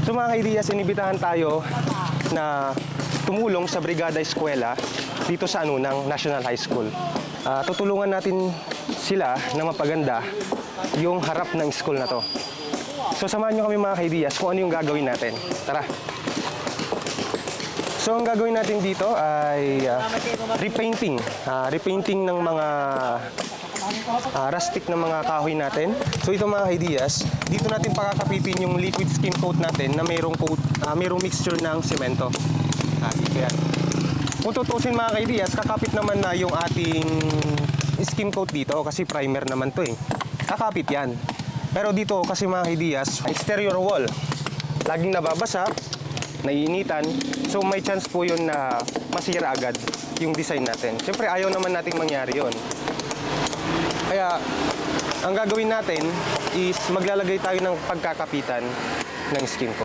So mga kaidiyas, inibitahan tayo na tumulong sa Brigada Eskwela dito sa Anunang National High School. Tutulungan natin sila na mapaganda yung harap ng school na to. So samahan nyo kami mga kaidiyas kung ano yung gagawin natin. Tara! So ang gagawin natin dito ay repainting. Repainting ng mga rustic na mga kahoy natin. So ito mga kaidiyas, dito natin pakakapitin yung liquid skim coat natin na mayroong mixture ng semento. Dito yan. Kung tutusin mga kaidiyas, kakapit naman na yung ating skim coat dito kasi primer naman to eh. Kakapit yan. Pero dito kasi mga kaidiyas, exterior wall. Laging nababasa, naiinitan. So may chance po yun na masira agad yung design natin. Siyempre ayaw naman nating mangyari yun. Kaya ang gagawin natin is maglalagay tayo ng pagkakapitan ng skim coat.